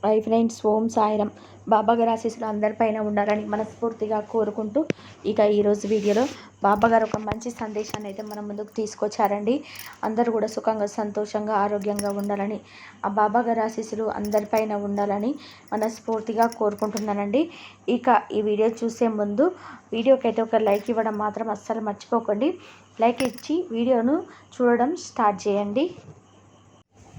Hi friends, ఓం సాయిరామ్. బాబాగారి ఆశీస్సులు అందరిపైన ఉండాలని మనస్ఫూర్తిగా కోరుకుంటూ ఇక ఈరోజు వీడియోలో బాబాగారు ఒక మంచి సందేశాన్ని అయితే మన ముందుకు తీసుకొచ్చారండి. అందరూ కూడా సుఖంగా, సంతోషంగా, ఆరోగ్యంగా ఉండాలని, ఆ బాబాగారి ఆశీస్సులు అందరిపైన ఉండాలని మనస్ఫూర్తిగా కోరుకుంటున్నానండి. ఇక ఈ వీడియో చూసే ముందు వీడియోకి అయితే ఒక లైక్ ఇవ్వడం మాత్రం అస్సలు మర్చిపోకండి. లైక్ ఇచ్చి వీడియోను చూడడం స్టార్ట్ చేయండి.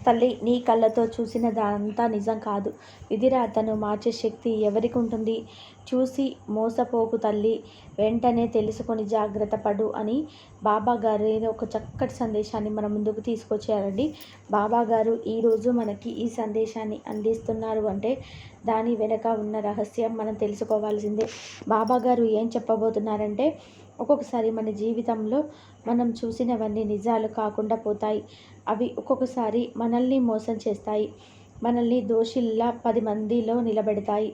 తల్లి, నీ కళ్ళతో చూసినదంతా నిజం కాదు. విధిరాతను మార్చే శక్తి ఎవరికి ఉంటుంది? చూసి మోసపోకు తల్లి, వెంటనే తెలుసుకొని జాగ్రత్త పడు అని బాబాగారు ఒక చక్కటి సందేశాన్ని మన ముందుకు తీసుకొచ్చారండి. బాబాగారు ఈరోజు మనకి ఈ సందేశాన్ని అందిస్తున్నారు అంటే దాని వెనక ఉన్న రహస్యం మనం తెలుసుకోవాల్సిందే. బాబాగారు ఏం చెప్పబోతున్నారంటే, ఒక్కొక్కసారి మన జీవితంలో మనం చూసినవన్నీ నిజాలు కాకుండా పోతాయి. అవి ఒక్కొక్కసారి మనల్ని మోసం చేస్తాయి, మనల్ని దోషిల్లా 10 మందిలో నిలబెడతాయి.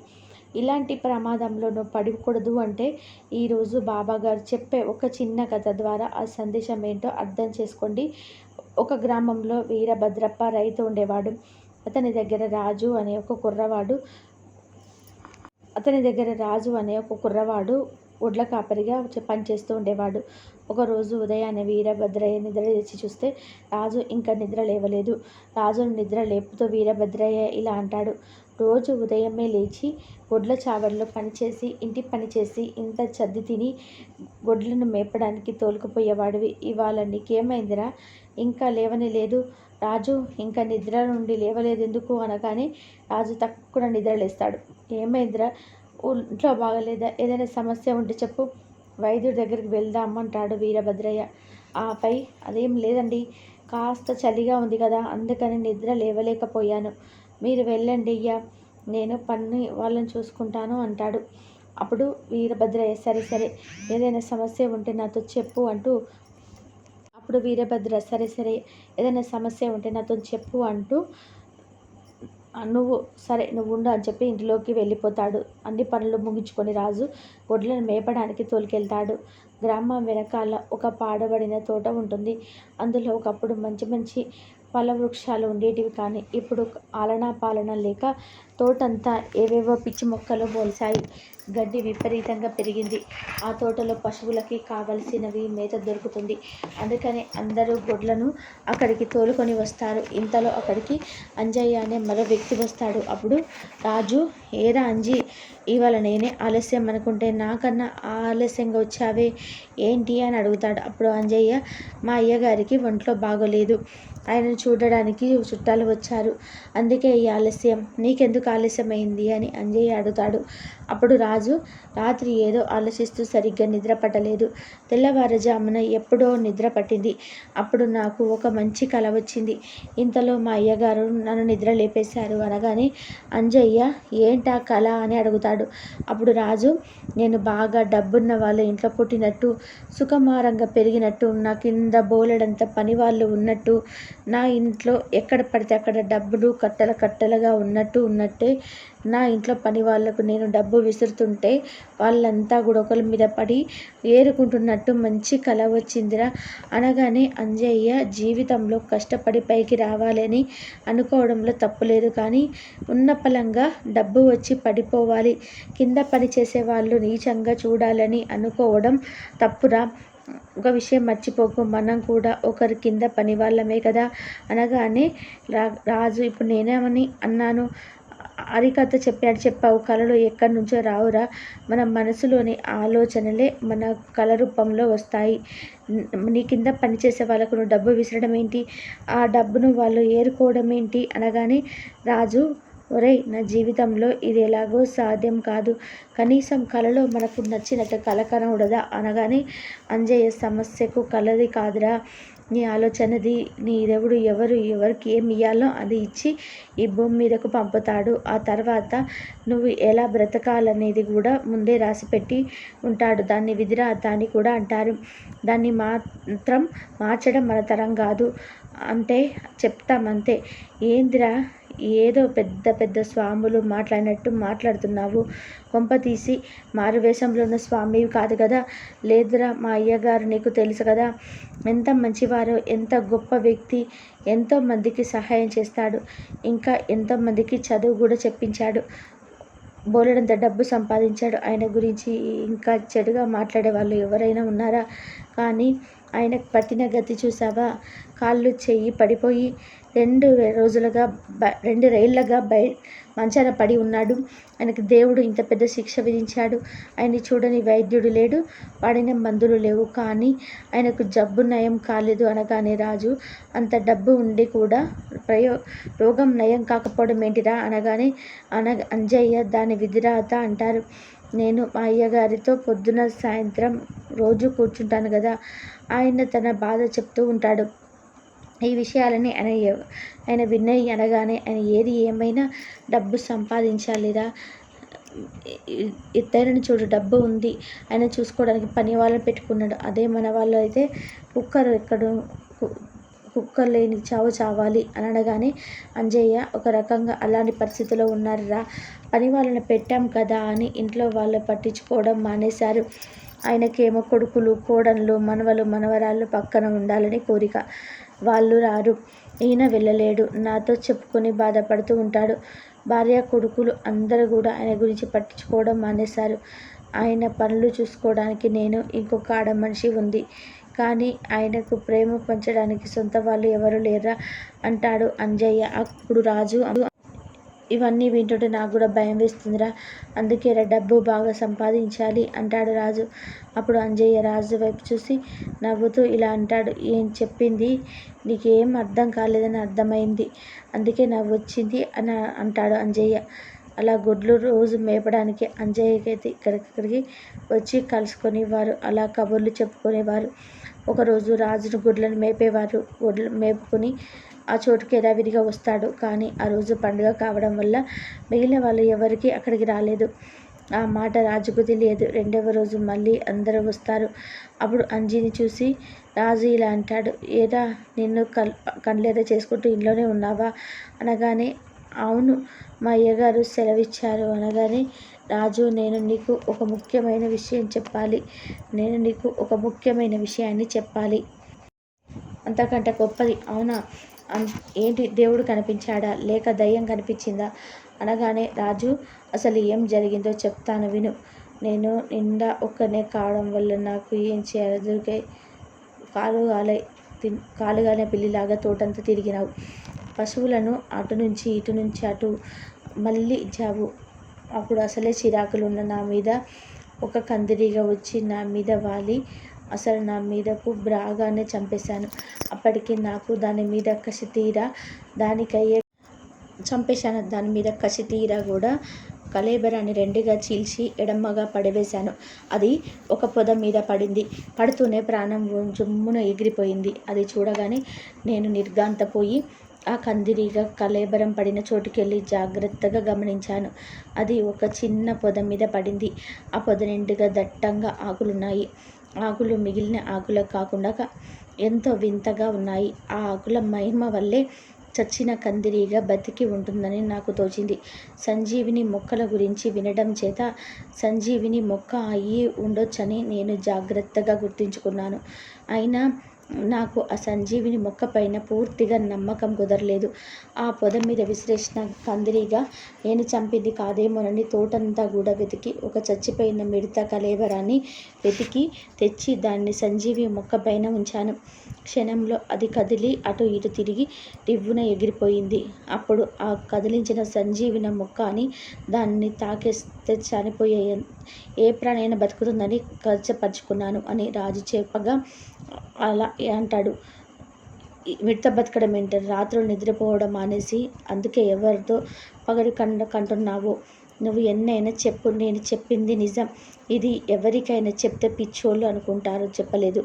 ఇలాంటి ప్రమాదంలో నువ్వు పడకూడదు అంటే ఈరోజు బాబాగారు చెప్పే ఒక చిన్న కథ ద్వారా ఆ సందేశం ఏంటో అర్థం చేసుకోండి. ఒక గ్రామంలో వీరభద్రప్ప రైతు ఉండేవాడు. అతని దగ్గర రాజు అనే ఒక కుర్రవాడు ఒడ్ల కాపరిగా పనిచేస్తూ ఉండేవాడు. ఒకరోజు ఉదయాన్నే వీరభద్రయ్య నిద్ర లేచి చూస్తే రాజు ఇంకా నిద్ర లేవలేదు. రాజును నిద్ర లేపుతూ వీరభద్రయ్య ఇలా అంటాడు: రోజు ఉదయమే లేచి గొడ్ల చావడిలో పనిచేసి, ఇంటి పనిచేసి, ఇంత చద్ది తిని గొడ్లను మేపడానికి తోలుకుపోయేవాడివి. ఇవాళ నీకేమైందిరా? ఇంకా లేవని లేదు. రాజు ఇంకా నిద్ర నుండి లేవలేదు ఎందుకు అనగానే రాజు తక్కువ నిద్ర లేస్తాడు. ఏమైందిరా? ఇంట్లో బాగలేదా? ఏదైనా సమస్య ఉంటే చెప్పు, వైద్యుడి దగ్గరికి వెళ్దామంటాడు వీరభద్రయ్య. ఆపై అదేం లేదండి, కాస్త చలిగా ఉంది కదా, అందుకని నిద్ర లేవలేకపోయాను. మీరు వెళ్ళండి అయ్యా, నేను పని వాళ్ళని చూసుకుంటాను అంటాడు. అప్పుడు వీరభద్రయ్య సరే సరే ఏదైనా సమస్య ఉంటే నాతో చెప్పు అంటూ నువ్వు ఉండు అని చెప్పి ఇంటిలోకి వెళ్ళిపోతాడు. అన్ని పనులు ముగించుకొని రాజు గొడ్లను మేపడానికి తోలుకెళ్తాడు. గ్రామం వెనకాల ఒక పాడబడిన తోట ఉంటుంది. అందులో ఒకప్పుడు మంచి మంచి పళ్ళ వృక్షాలు ఉండేటివి, కానీ ఇప్పుడు ఆలనా పాలన లేక తోటంతా ఏవేవో పిచ్చి మొక్కలు మొలిచాయి. గడ్డి విపరీతంగా పెరిగింది. ఆ తోటలో పశువులకి కావలసినవి మేత దొరుకుతుంది. అందుకని అందరూ గొడ్లను అక్కడికి తోలుకొని వస్తారు. ఇంతలో అక్కడికి అంజయ్య అనే మరో వ్యక్తి వస్తాడు. అప్పుడు రాజు, ఏరా అంజీ, ఇవాళ నేనే ఆలస్యం అనుకుంటే నాకన్నా ఆలస్యంగా వచ్చావే ఏంటి అని అడుగుతాడు. అప్పుడు అంజయ్య, మా అయ్యగారికి ఒంట్లో బాగోలేదు, ఆయనను చూడడానికి చుట్టాలు వచ్చారు, అందుకే ఈ ఆలస్యం. నీకెందుకు ఆలస్యమైంది అని అంజయ్య అడుగుతాడు. అప్పుడు రాజు, రాత్రి ఏదో ఆలోచిస్తూ సరిగ్గా నిద్ర పట్టలేదు. తెల్లవారుజామున ఎప్పుడో నిద్ర పట్టింది. అప్పుడు నాకు ఒక మంచి కల వచ్చింది. ఇంతలో మా అయ్యగారు నన్ను నిద్ర లేపేశారు అనగానే అంజయ్య, ఏంటా కల అని అడుగుతాడు. అప్పుడు రాజు, నేను బాగా డబ్బున్న వాళ్ళ ఇంట్లో పుట్టినట్టు, సుకుమారంగా పెరిగినట్టు, నా కింద బోలెడంత పని వాళ్ళు ఉన్నట్టు, నా ఇంట్లో ఎక్కడ పడితే అక్కడ డబ్బులు కట్టలుగా ఉన్నట్టే నా ఇంట్లో పని వాళ్లకు నేను డబ్బు విసురుతుంటే వాళ్ళంతా కూడా ఒకరి మీద పడి ఏరుకుంటున్నట్టు మంచి కల వచ్చిందిరా అనగానే అంజయ్య, జీవితంలో కష్టపడి పైకి రావాలని అనుకోవడంలో తప్పులేదు, కానీ ఉన్న పలంగా డబ్బు వచ్చి పడిపోవాలి, కింద పని చేసే వాళ్ళు నీచంగా చూడాలని అనుకోవడం తప్పురా. ఒక విషయం మర్చిపోకు, మనం కూడా ఒకరి కింద పని వాళ్ళమే కదా అనగానే రాజు, ఇప్పుడు నేనేమని అన్నాను? హరికథ చెప్పావు, కళలు ఎక్కడి నుంచో రావురా, మన మనసులోని ఆలోచనలే మన కళ రూపంలో వస్తాయి. నీ కింద పనిచేసే వాళ్ళకు నువ్వు డబ్బు విసరడం ఏంటి, ఆ డబ్బును వాళ్ళు ఏరుకోవడం ఏంటి అనగానే రాజు, ఒరేయ్, నా జీవితంలో ఇది ఎలాగో సాధ్యం కాదు, కనీసం కళలో మనకు నచ్చినట్టు కళ కనకూడదా అనగానే అంజయ్య, సమస్యకు కళది కాదురా, నీ ఆలోచనది. నీ దేవుడు ఎవరికి ఏమి ఇయ్యాలో అది ఇచ్చి ఈ భూమి మీదకు పంపుతాడు. ఆ తర్వాత నువ్వు ఎలా బ్రతకాలనేది కూడా ముందే రాసిపెట్టి ఉంటాడు. దాన్ని విధిరాత అని కూడా అంటారు. దాన్ని మాత్రం మార్చడం మన తరం కాదు, అంటే చెప్తామంతే. ఏందిరా ఏదో పెద్ద పెద్ద స్వాములు మాట్లాడినట్టు మాట్లాడుతున్నావు. కొంప తీసి మారువేషంలో ఉన్న స్వామివి కాదు కదా? లేదురా, మా అయ్యగారు నీకు తెలుసు కదా, ఎంత మంచివారో, ఎంత గొప్ప వ్యక్తి, ఎంతోమందికి సహాయం చేస్తాడు, ఇంకా ఎంతోమందికి చదువు కూడా చెప్పించాడు, బోలెడంత డబ్బు సంపాదించాడు. ఆయన గురించి ఇంకా చెడుగా మాట్లాడే వాళ్ళు ఎవరైనా ఉన్నారా? కానీ ఆయనకు పట్టిన గతి చూసావా? కాళ్ళు చెయ్యి పడిపోయి 2 రైళ్ళగా మంచాన పడి ఉన్నాడు. ఆయనకు దేవుడు ఇంత పెద్ద శిక్ష విధించాడు. ఆయన్ని చూడని వైద్యుడు లేడు, వాడిన మందులు లేవు. కానీ ఆయనకు జబ్బు నయం కాలేదు అనగానే రాజు, అంత డబ్బు ఉండి కూడా రోగం నయం కాకపోవడం ఏంటిరా అనగానే అంజయ్య, దాని విధిరాత అంటారు. నేను మా అయ్యగారితో పొద్దున సాయంత్రం రోజు కూర్చుంటాను కదా, ఆయన తన బాధ చెప్తూ ఉంటాడు. ఈ విషయాలని ఆయన విన్నయి అనగానే, ఆయన ఏది ఏమైనా డబ్బు సంపాదించాలిరా, ఎత్తైనని చూడు, డబ్బు ఉంది, ఆయన చూసుకోవడానికి పని వాళ్ళని పెట్టుకున్నాడు. అదే మన వాళ్ళు అయితే కుక్కర్ లేని చావు చావాలి అని అనగానే, అంజయ్య ఒక రకంగా అలాంటి పరిస్థితిలో ఉన్నారురా, పని వాళ్ళని పెట్టాం కదా అని ఇంట్లో వాళ్ళు పట్టించుకోవడం మానేశారు. ఆయనకేమో కొడుకులు, కోడళ్ళు, మనవలు, మనవరాళ్ళు పక్కన ఉండాలని కోరిక. వాళ్ళు రారు, ఈయన వెళ్ళలేడు, నాతో చెప్పుకొని బాధపడుతూ ఉంటాడు. భార్య, కొడుకులు అందరూ కూడా ఆయన గురించి పట్టించుకోవడం మానేశారు. ఆయన పనులు చూసుకోవడానికి నేను, ఇంకొక ఆడ మనిషి ఉంది, కానీ ఆయనకు ప్రేమ పంచడానికి సొంత వాళ్ళు ఎవరు లేరా అంటాడు అంజయ్య. అప్పుడు రాజు, ఇవన్నీ వింటుంటే నాకు కూడా భయం వేస్తుందిరా, అందుకేరా డబ్బు బాగా సంపాదించాలి అంటాడు రాజు. అప్పుడు అంజయ్య రాజు వైపు చూసి నవ్వుతూ ఇలా అంటాడు, ఏం చెప్పింది నీకేం అర్థం కాలేదని అర్థమైంది, అందుకే నవ్వొచ్చింది అని అంటాడు అంజయ్య. అలా గొడ్లు రోజు మేపడానికి అంజయ్యకైతే ఇక్కడికి వచ్చి కలుసుకునేవారు, అలా కబుర్లు చెప్పుకునేవారు. ఒకరోజు రాజును గొడ్లను మేపుకొని ఆ చోటుకి యథావిధిగా వస్తాడు. కానీ ఆ రోజు పండుగ కావడం వల్ల మిగిలిన వాళ్ళు ఎవరికి అక్కడికి రాలేదు. ఆ మాట రాజుకు తెలియదు. 2వ రోజు మళ్ళీ అందరూ వస్తారు. అప్పుడు అంజీని చూసి రాజు ఇలా అంటాడు, ఏరా నిన్ను కండ్లెర్ర చేసుకుంటూ ఇంట్లోనే ఉన్నావా అనగానే, అవును, మా అయ్యగారు సెలవిచ్చారు అనగానే, రాజు, నేను నీకు ఒక ముఖ్యమైన విషయాన్ని చెప్పాలి. అంతకంటే గొప్పది. అవునా, ఏంటి, దేవుడు కనిపించాడా లేక దయ్యం కనిపించిందా అనగానే, రాజు, అసలు ఏం జరిగిందో చెప్తాను విను. నేను నిండా ఒక్కనే కావడం వల్ల నాకు ఏం చేయాలో దొరికే, కాలుగాలే పిల్లిలాగా తోటంతా తిరిగినావు, పశువులను అటు నుంచి అటు మళ్ళీ ఇచ్చావు. అప్పుడు అసలే చిరాకులున్న నా మీద ఒక కందిరీగా వచ్చి నా మీద వాలి అసలు నా మీదకు బ్రాగానే చంపేశాను. అప్పటికి నాకు దాని మీద కసి తీరా కూడా కళేబరాన్ని 2గా చీల్చి ఎడమగా పడవేశాను. అది ఒక పొద మీద పడింది. పడుతూనే ప్రాణం జుమ్మున ఎగిరిపోయింది. అది చూడగానే నేను నిర్ఘాంతపోయి ఆ కందిరీగా కళేబరం పడిన చోటుకెళ్ళి జాగ్రత్తగా గమనించాను. అది ఒక చిన్న పొద మీద పడింది. ఆ పొద నిండుగా దట్టంగా ఆకులున్నాయి. ఆకులు మిగిలిన ఆకులకు కాకుండా ఎంతో వింతగా ఉన్నాయి. ఆ ఆకుల మహిమ వల్లే చచ్చిన కందిరీగా బతికి ఉంటుందని నాకు తోచింది. సంజీవిని మొక్కల గురించి వినడం చేత సంజీవిని మొక్క అయ్యి ఉండొచ్చని నేను జాగ్రత్తగా గుర్తుంచుకున్నాను. అయినా నాకు ఆ సంజీవిని మొక్క పైన పూర్తిగా నమ్మకం కుదరలేదు. ఆ పొద మీద విసిరేసిన కందిరీగా నేను చంపింది కాదేమోనని తోటంతా కూడా వెతికి ఒక చచ్చిపోయిన మిడత కళేబరాన్ని వెతికి తెచ్చి దాన్ని సంజీవి మొక్క పైన ఉంచాను. క్షణంలో అది కదిలి అటు ఇటు తిరిగి రివ్వున ఎగిరిపోయింది. అప్పుడు ఆ కదిలించిన సంజీవిన మొక్క అని దాన్ని తాకేస్తే చనిపోయే ఏ ప్రాణైనా బతుకుతుందని ఖచ్చితపరుచుకున్నాను అని రాజు చెప్పగా అలా అంటాడు. మిడత బతకడం ఏంటి, రాత్రులు నిద్రపోవడం మానేసి అందుకే ఎవరితో పగడి కంటున్నావో, నువ్వు ఎన్నైనా చెప్పు, నేను చెప్పింది నిజం. ఇది ఎవరికైనా చెప్తే పిచ్చోళ్ళు అనుకుంటారు, చెప్పలేదు.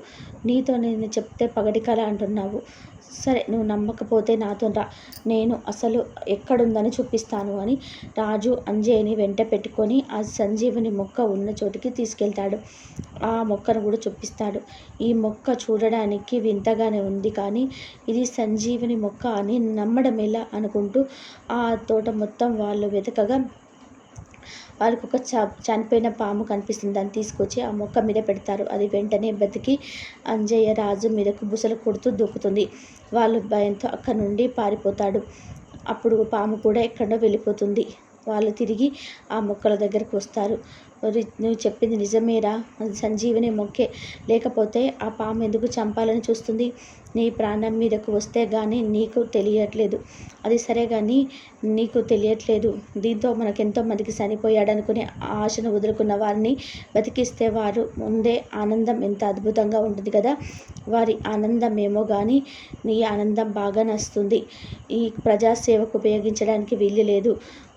నీతో నేను చెప్తే పగడి కళ అంటున్నావు. సరే నువ్వు నమ్మకపోతే నాతో రా, నేను అసలు ఎక్కడుందని చూపిస్తాను అని రాజు అంజయ్యని వెంట పెట్టుకొని ఆ సంజీవని మొక్క ఉన్న చోటికి తీసుకెళ్తాడు. ఆ మొక్కను కూడా చూపిస్తాడు. ఈ మొక్క చూడడానికి వింతగానే ఉంది, కానీ ఇది సంజీవని మొక్క అని నమ్మడం ఎలా అనుకుంటూ ఆ తోట మొత్తం వాళ్ళు వెతకగా వాళ్ళకి ఒక చనిపోయిన పాము కనిపిస్తుంది. దాన్ని తీసుకొచ్చి ఆ మొక్క మీద పెడతారు. అది వెంటనే బతికి అంజయ్య రాజు మీదకు బుసలు కొడుతూ దూకుతుంది. వాళ్ళు భయంతో అక్కడ నుండి పారిపోతాడు. అప్పుడు పాము కూడా ఎక్కడో వెళ్ళిపోతుంది. వాళ్ళు తిరిగి ఆ మొక్కల దగ్గరకు వస్తారు. నువ్వు చెప్పింది నిజమేరా, అది సంజీవని మొక్కే, లేకపోతే ఆ పాము ఎందుకు చంపాలని చూస్తుంది? నీ ప్రాణం మీదకు వస్తే కానీ నీకు తెలియట్లేదు. అది సరే కానీ నీకు తెలియట్లేదు. దీంతో మనకెంతో మందికి చనిపోయాడనుకుని ఆశను వదులుకున్న వారిని బతికిస్తే వారు ముందే ఆనందం ఎంత అద్భుతంగా ఉంటుంది కదా. వారి ఆనందం ఏమో కానీ నీ ఆనందం బాగా నస్తుంది. ఈ ప్రజాసేవకు ఉపయోగించడానికి వీలు లేదు.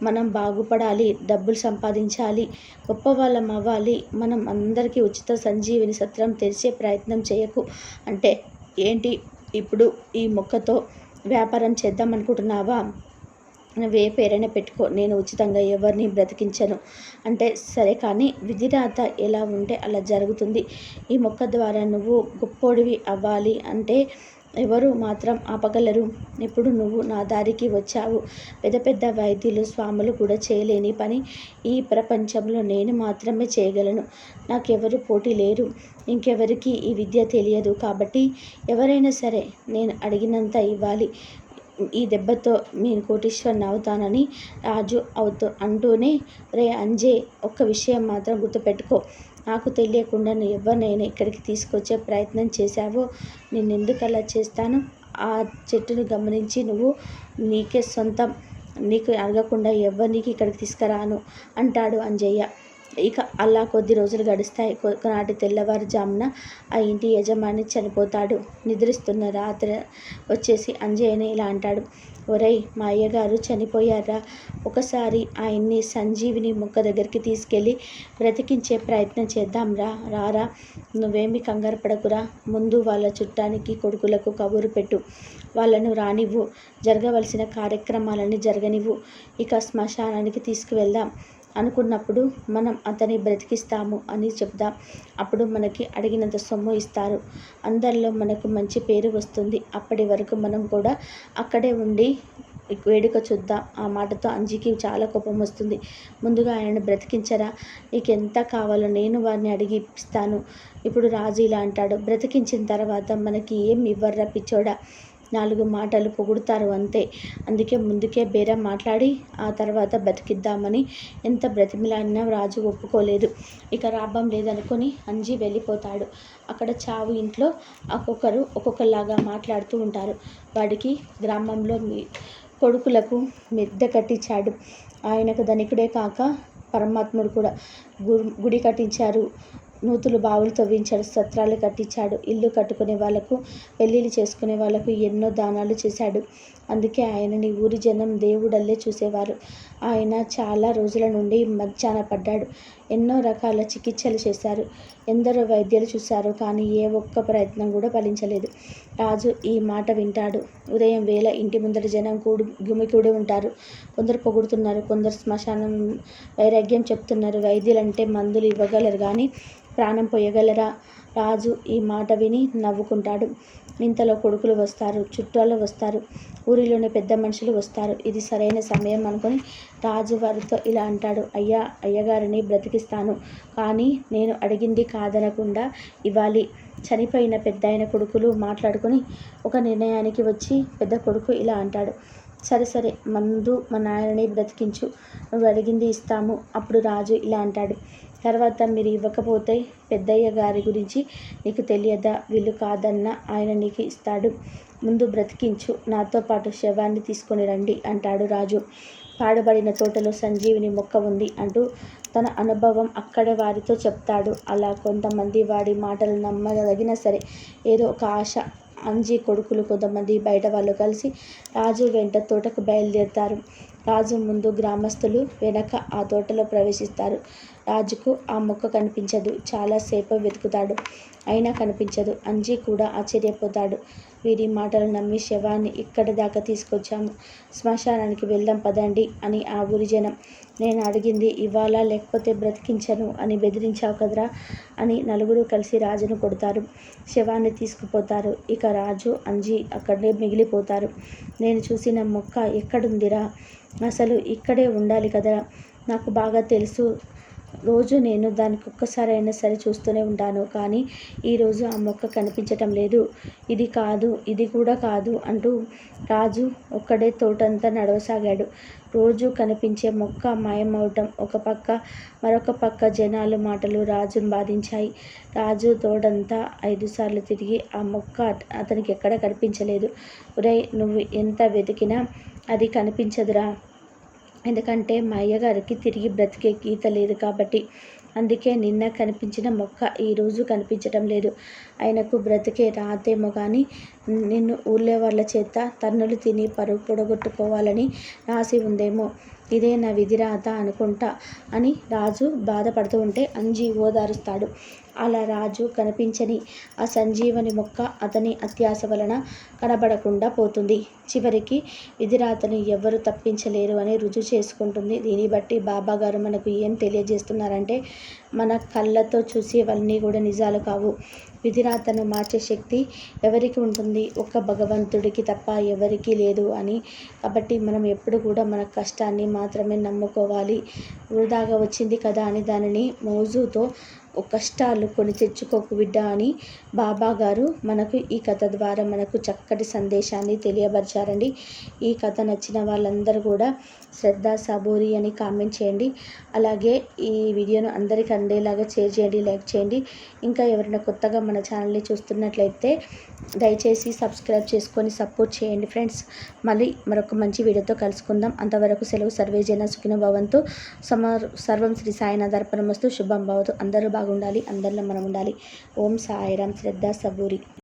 మనం బాగుపడాలి, డబ్బులు సంపాదించాలి, గొప్పవాళ్ళం అవ్వాలి. మనం అందరికీ ఉచిత సంజీవిని సత్రం తెరిచే ప్రయత్నం చేయకు. అంటే ఏంటి, ఇప్పుడు ఈ మొక్కతో వ్యాపారం చేద్దాం అనుకుంటున్నావా? నువ్వే పేరైనా పెట్టుకో, నేను ఉచితంగా ఎవరిని బ్రతికించను అంటే సరే, కానీ విధిరాత ఎలా ఉంటే అలా జరుగుతుంది. ఈ మొక్క ద్వారా నువ్వు గొప్పోడివి అవ్వాలి అంటే ఎవరు మాత్రం ఆపగలరు? ఇప్పుడు నువ్వు నా దారికి వచ్చావు. పెద్ద పెద్ద వైద్యులు స్వాములు కూడా చేయలేని పని ఈ ప్రపంచంలో నేను మాత్రమే చేయగలను. నాకెవరు పోటీ లేరు. ఇంకెవరికి ఈ విద్య తెలియదు. కాబట్టి ఎవరైనా సరే నేను అడిగినంత ఇవ్వాలి. ఈ దెబ్బతో నేను కోటీశ్వరుని అవుతానని రాజు అంటూనే, రే అంజే, ఒక్క విషయం మాత్రం గుర్తుపెట్టుకో. నాకు తెలియకుండా నువ్వు ఎవరినైనా ఇక్కడికి తీసుకొచ్చే ప్రయత్నం చేశావో నేనెందుకు అలా చేస్తాను? ఆ చెట్టును గమనించి నువ్వు నీకే సొంతం. నీకు అడగకుండా ఎవరినికి ఇక్కడికి తీసుకురాను అంటాడు అంజయ్య. ఇక అలా కొద్ది రోజులు గడుస్తాయి. ఒకనాటి తెల్లవారుజామున ఆ ఇంటి యజమాని చనిపోతాడు. నిద్రిస్తున్న రాత్రి వచ్చేసి అంజయ్యని ఇలా అంటాడు, ఒరేయ్, మా అయ్యగారు చనిపోయారా? ఒకసారి ఆయన్ని సంజీవిని మొక్క దగ్గరికి తీసుకెళ్ళి బ్రతికించే ప్రయత్నం చేద్దాం రారా. నువ్వేమి కంగారు పడకురా. ముందు వాళ్ళ చుట్టానికి కొడుకులకు కబురు పెట్టు. వాళ్ళను రానివ్వు. జరగవలసిన కార్యక్రమాలని జరగనివ్వు. ఇక శ్మశానానికి తీసుకువెళ్దాం అనుకున్నప్పుడు మనం అతన్ని బ్రతికిస్తాము అని చెప్దాం. అప్పుడు మనకి అడిగినంత సొమ్ము ఇస్తారు. అందరిలో మనకు మంచి పేరు వస్తుంది. అప్పటి వరకు మనం కూడా అక్కడే ఉండి వేడుక చూద్దాం. ఆ మాటతో అంజికి చాలా కోపం వస్తుంది. ముందుగా ఆయనను బ్రతికించరా, నీకెంత కావాలో నేను వారిని అడిగి ఇస్తాను. ఇప్పుడు రాజు ఇలా అంటాడు, బ్రతికించిన తర్వాత మనకి ఏం ఇవ్వర్రా పిచ్చోడా, 4 మాటలు పొగుడుతారు అంతే. అందుకే ముందుకే బేరం మాట్లాడి ఆ తర్వాత బతికిద్దామని ఎంత బ్రతిమిలాడినా రాజు ఒప్పుకోలేదు. ఇక లాభం లేదనుకొని అంజి వెళ్ళిపోతాడు. అక్కడ చావు ఇంట్లో ఒక్కొక్కరు ఒక్కొక్కలాగా మాట్లాడుతూ ఉంటారు. వాడికి గ్రామంలో కొడుకులకు మిద్దె కట్టించాడు. ఆయనకు ధనికుడే కాక పరమాత్ముడు కూడా. గుడి కట్టించారు, నూతులు బావులు తవ్వించాడు, సత్రాలు కట్టించాడు, ఇల్లు కట్టుకునే వాళ్ళకు, పెళ్ళిళ్ళు చేసుకునే వాళ్ళకు ఎన్నో దానాలు చేశాడు. అందుకే ఆయనని ఊరి జనం దేవుడల్లే చూసేవారు. ఆయన చాలా రోజుల నుండి మజ్జాన పడ్డాడు. ఎన్నో రకాల చికిత్సలు చేశారు. ఎందరో వైద్యులు చూశారు, కానీ ఏ ఒక్క ప్రయత్నం కూడా ఫలించలేదు. రాజు ఈ మాట వింటాడు. ఉదయం వేళ ఇంటి ముందర జనం గుమికూడి ఉంటారు. కొందరు పొగుడుతున్నారు, కొందరు శ్మశానం వైరాగ్యం చెప్తున్నారు. వైద్యులంటే మందులు ఇవ్వగలరు కానీ ప్రాణం పోయగలరా? రాజు ఈ మాట విని నవ్వుకుంటాడు. ఇంతలో కొడుకులు వస్తారు, చుట్టాలు వస్తారు, ఊరిలోని పెద్ద మనుషులు వస్తారు. ఇది సరైన సమయం అనుకొని రాజు వారితో ఇలా అంటాడు, అయ్యగారిని బ్రతికిస్తాను, కానీ నేను అడిగింది కాదనకుండా ఇవ్వాలి. చనిపోయిన పెద్దాయన కొడుకులు మాట్లాడుకొని ఒక నిర్ణయానికి వచ్చి పెద్ద కొడుకు ఇలా అంటాడు, సరే ముందు మా నాయనని బ్రతికించు, నువ్వు అడిగింది ఇస్తాము. అప్పుడు రాజు ఇలా అంటాడు, తర్వాత మీరు ఇవ్వకపోతే పెద్దయ్య గారి గురించి నీకు తెలియదా? వీళ్ళు కాదన్నా ఆయన నీకు ఇస్తాడు. ముందు బ్రతికించు, నాతో పాటు శవాన్ని తీసుకొని రండి అంటాడు రాజు. పాడుబడిన తోటలో సంజీవిని మొక్క ఉంది అంటూ తన అనుభవం అక్కడే వారితో చెప్తాడు. అలా కొంతమంది వాడి మాటలు నమ్మదగినా సరే ఏదో ఒక ఆశ. అంజి కొడుకులు కొంతమంది బయట వాళ్ళు కలిసి రాజు వెంట తోటకు బయలుదేరుతారు. రాజు ముందు గ్రామస్తులు, వెనక ఆ తోటలో ప్రవేశిస్తారు. రాజుకు ఆ మొక్క కనిపించదు. చాలాసేపు వెతుకుతాడు. అయినా కనిపించదు. అంజీ కూడా ఆశ్చర్యపోతాడు. వీరి మాటలు నమ్మి శవాన్ని ఇక్కడి దాకా తీసుకొచ్చాము. శ్మశానానికి వెళ్దాం పదండి అని ఆ ఊరి జనం. నేను అడిగింది ఇవ్వాలా లేకపోతే బ్రతికించను అని బెదిరించావు కదరా అని నలుగురు కలిసి రాజును కొడతారు. శవాన్ని తీసుకుపోతారు. ఇక రాజు, అంజీ అక్కడే మిగిలిపోతారు. నేను చూసిన మొక్క ఎక్కడుందిరా? అసలు ఇక్కడే ఉండాలి కదరా? నాకు బాగా తెలుసు. రోజు నేను దానికి ఒక్కసారైనా సరే చూస్తూనే ఉంటాను. కానీ ఈరోజు ఆ మొక్క కనిపించటం లేదు. ఇది కాదు, ఇది కూడా కాదు అంటూ రాజు ఒక్కడే తోటంతా నడవసాగాడు. రోజు కనిపించే మొక్క మాయమవటం ఒక పక్క, మరొక పక్క జనాలు మాటలు రాజును బాధించాయి. రాజు తోటంతా 5 సార్లు తిరిగి ఆ మొక్క అతనికి ఎక్కడ కనిపించలేదు. ఒరేయ్, నువ్వు ఎంత వెతికినా అది కనిపించదురా. ఎందుకంటే మా అయ్యగారికి తిరిగి బ్రతికే గీత లేదు కాబట్టి. అందుకే నిన్న కనిపించిన మొక్క ఈరోజు కనిపించటం లేదు. ఆయనకు బ్రతికే రాతేమో కానీ నిన్ను ఊళ్ళో వాళ్ళ చేత తన్నులు తిని పరువు పొడగొట్టుకోవాలని రాసి ఉందేమో. ఇదే నా విధిరాత అనుకుంటా అని రాజు బాధపడుతూ ఉంటే అంజీ ఓదారుస్తాడు. అలా రాజు కనిపించని ఆ సంజీవని మొక్క అతని అత్యాశ వలన కనబడకుండా పోతుంది. చివరికి విధిరాతని ఎవ్వరూ తప్పించలేరు అని రుజువు చేసుకుంటుంది. దీన్ని బట్టి బాబాగారు మనకు ఏం తెలియజేస్తున్నారంటే మన కళ్ళతో చూసేవన్నీ కూడా నిజాలు కావు. విధిరాతను మార్చే శక్తి ఎవరికి ఉంటుంది? ఒక్క భగవంతుడికి తప్ప ఎవరికీ లేదు అని. కాబట్టి మనం ఎప్పుడు కూడా మన కష్టాన్ని మాత్రమే నమ్ముకోవాలి. వృధాగా వచ్చింది కదా అని దానిని మోజుతో కష్టాలు కొని తెచ్చుకోకు బిడ్డ అని బాబా గారు మనకు ఈ కథ ద్వారా మనకు చక్కటి సందేశాన్ని తెలియపరిచారండి. ఈ కథ నచ్చిన వాళ్ళందరూ కూడా శ్రద్ధ సబూరి అని కామెంట్ చేయండి. అలాగే ఈ వీడియోను అందరికీ అందేలాగా షేర్ చేయండి, లైక్ చేయండి. ఇంకా ఎవరైనా కొత్తగా మన ఛానల్ని చూస్తున్నట్లయితే దయచేసి సబ్స్క్రైబ్ చేసుకొని సపోర్ట్ చేయండి ఫ్రెండ్స్. మళ్ళీ మరొక మంచి వీడియోతో కలుసుకుందాం. అంతవరకు సెలవు. సర్వే జన సుఖినో భవంతు. సర్వం శ్రీ సాయినాథ్ అర్పణమస్తు. శుభం భవతు. అందరూ బాగుండాలి. అందరిలో మనం ఉండాలి. ఓం సాయిరాం. శ్రద్ధ సబూరి.